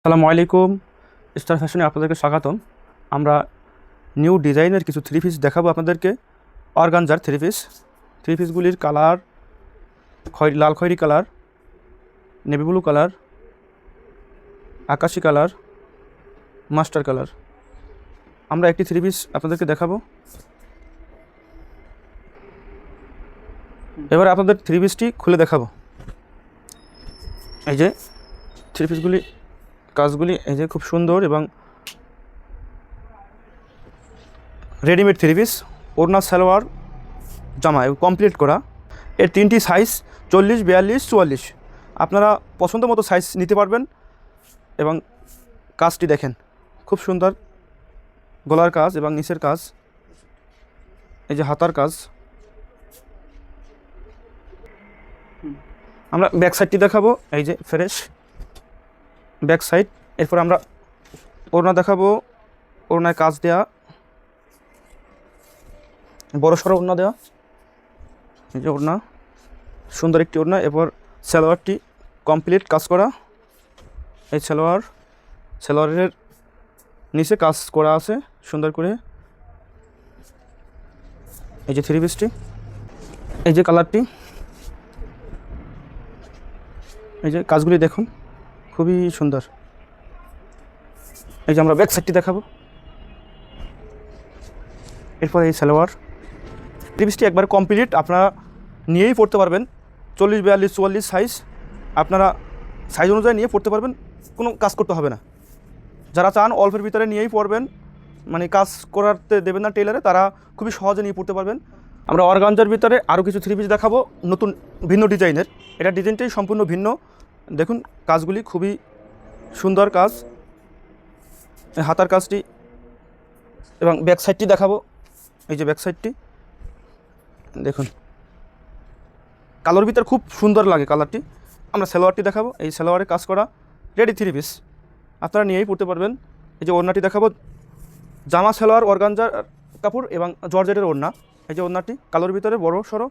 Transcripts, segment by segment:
আসসালামু আলাইকুম। স্টার ফ্যাশনে আপনাদেরকে স্বাগতম। আমরা নিউ ডিজাইনের কিছু থ্রি পিস দেখাবো আপনাদেরকে। অর্গানজার থ্রি পিসগুলির কালার লাল খয়েরি কালার, নেভি ব্লু কালার, আকাশি কালার, মাস্টার কালার। আমরা একটি থ্রি পিস আপনাদেরকে দেখাবো। এবার আপনাদের থ্রি পিসটি খুলে দেখাবো। এই যে থ্রি পিসগুলি কাজগুলি এই যে খুব সুন্দর এবং রেডিমেড থ্রি পিস, ওড়না সালোয়ার জামা কমপ্লিট করা। এর তিনটি সাইজ 40, 42, 44। আপনারা পছন্দ মতো সাইজ নিতে পারবেন। এবং কাজটি দেখেন, খুব সুন্দর গলার কাজ এবং নিচের কাজ, এই যে হাতার কাজ। আমরা ব্যাক সাইডটি দেখাবো, এই যে ফ্রেশ ব্যাক সাইড। এরপর আমরা ওড়না দেখাবো, ওড়নায় কাজ দেওয়া, বড় সড়ো ওড়না দেওয়া, এই যে ওড়না, সুন্দর একটি ওড়না। এরপর সালোয়ারটি কমপ্লিট কাজ করা। এই সালোয়ারের নিচে কাজ করা আছে সুন্দর করে। এই যে থ্রি পিসটি, এই যে কালারটি, এই যে কাজগুলি দেখুন, খুবই সুন্দর। এই যে আমরা ব্যাক সাইডটি দেখাবো। এরপর এই সালোয়ার থ্রি পিসটি একবার কমপ্লিট আপনারা নিয়েই পড়তে পারবেন। 40, 42, 44 সাইজ আপনারা সাইজ অনুযায়ী নিয়ে পড়তে পারবেন, কোনো কাজ করতে হবে না। যারা চান অল্পের ভিতরে নিয়েই পড়বেন, মানে কাজ করাতে দেবেন না টেলারে, তারা খুবই সহজে নিয়ে পড়তে পারবেন। আমরা অর্গানজার ভিতরে আরও কিছু থ্রি পিস দেখাবো, নতুন ভিন্ন ডিজাইনের। এটা ডিজাইনটাই সম্পূর্ণ ভিন্ন। দেখুন কাজগুলি খুবই সুন্দর কাজ, হাতার কাজটি। এবং ব্যাক সাইডটি দেখাবো, এই যে ব্যাক সাইডটি দেখুন, কালোর ভিতর খুব সুন্দর লাগে কালারটি। আমরা সালোয়ারটি দেখাবো, এই সালোয়ারে কাজ করা রেডি থ্রি পিস আপনারা নিয়েই পড়তে পারবেন। এই যে ওড়নাটি দেখাবো, জামা সালোয়ার অর্গানজার কাপড় এবং জর্জেটের ওড়না। এই যে ওড়নাটি কালোর ভিতরে বড় সড়ো।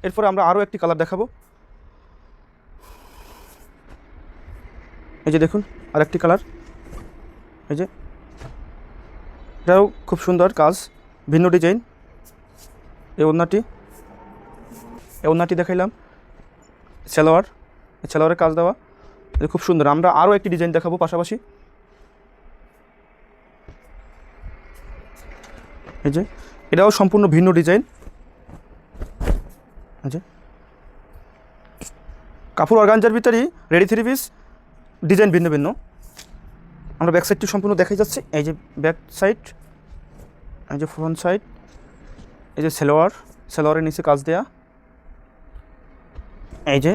এরপরে আমরা আরও একটি কালার দেখাবো, এই যে দেখুন আর একটি কালার। এই যে এটাও খুব সুন্দর কাজ, ভিন্ন ডিজাইন। এই ওড়নাটি দেখাইলাম, সালোয়ারের কাজ দেওয়া, এটা খুব সুন্দর। আমরা আরও একটি ডিজাইন দেখাবো পাশাপাশি। এই যে এটাও সম্পূর্ণ ভিন্ন ডিজাইন। এই যে কাপড় অর্গানজার ভিতরেই রেডি থ্রি পিস, ডিজাইন ভিন্ন ভিন্ন। আমরা ব্যাক সাইডটি সম্পূর্ণ দেখাই যাচ্ছে। এই যে ব্যাক সাইড, এই যে ফ্রন্ট সাইড, এই যে সালোয়ারের নিচে কাজ দেয়া। এই যে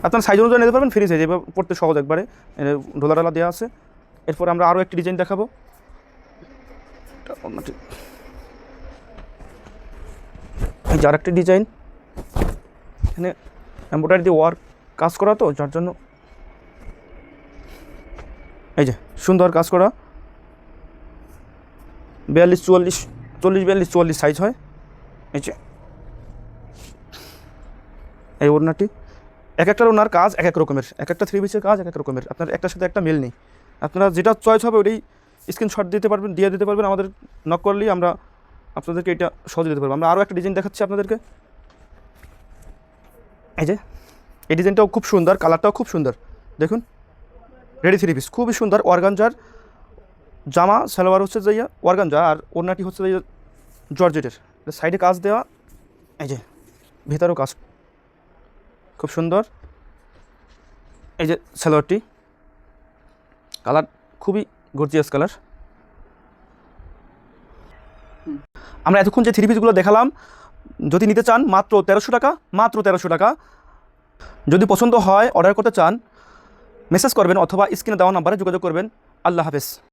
আপনার সাইজ অনুযায়ী নিতে পারবেন, ফ্রি সাইজ, এবার পড়তে সহজ একবারে, ঢোলা দেওয়া আছে। এরপর আমরা আরও একটি ডিজাইন দেখাবো। এই যে আরেকটি ডিজাইন, এখানে এমব্রয়ডারি দিয়ে ওয়ার্ক কাজ করা, তো যার জন্য এই যে সুন্দর কাজ করা। 42, 44, 40, 42, 44 সাইজ হয়। এই যে এই ওড়নাটি, এক একটা ওড়নার কাজ এক এক রকমের, এক একটা থ্রি পিসের কাজ এক এক রকমের। আপনার একটার সাথে একটা মিল নেই। আপনারা যেটা চয়েস হবে ওটাই স্ক্রিনশট দিতে পারবেন। আমাদের নক করলেই আমরা আপনাদেরকে এটা সহজে দিতে পারবো। আমরা আরও একটা ডিজাইন দেখাচ্ছি আপনাদেরকে। এই যে এই ডিজাইনটাও খুব সুন্দর, কালারটাও খুব সুন্দর। দেখুন রেডি থ্রি পিস, খুবই সুন্দর। অর্গানজার জামা সালোয়ার হচ্ছে যে অর্গানজা, আর ওড়নাটি হচ্ছে যে জর্জেটের, সাইডে কাজ দেওয়া। এই যে ভেতরেও কাজ খুব সুন্দর। এই যে সালোয়ারটি, কালার খুবই গর্জিয়াস কালার। আমরা এতক্ষণ যে থ্রি পিসগুলো দেখালাম, যদি নিতে চান মাত্র 1300 টাকা, মাত্র 1300 টাকা। যদি পছন্দ হয় অর্ডার করতে চান মেসেজ করবেন অথবা স্ক্রিনে দেওয়া নাম্বারে যোগাযোগ করবেন। আল্লাহ হাফেজ।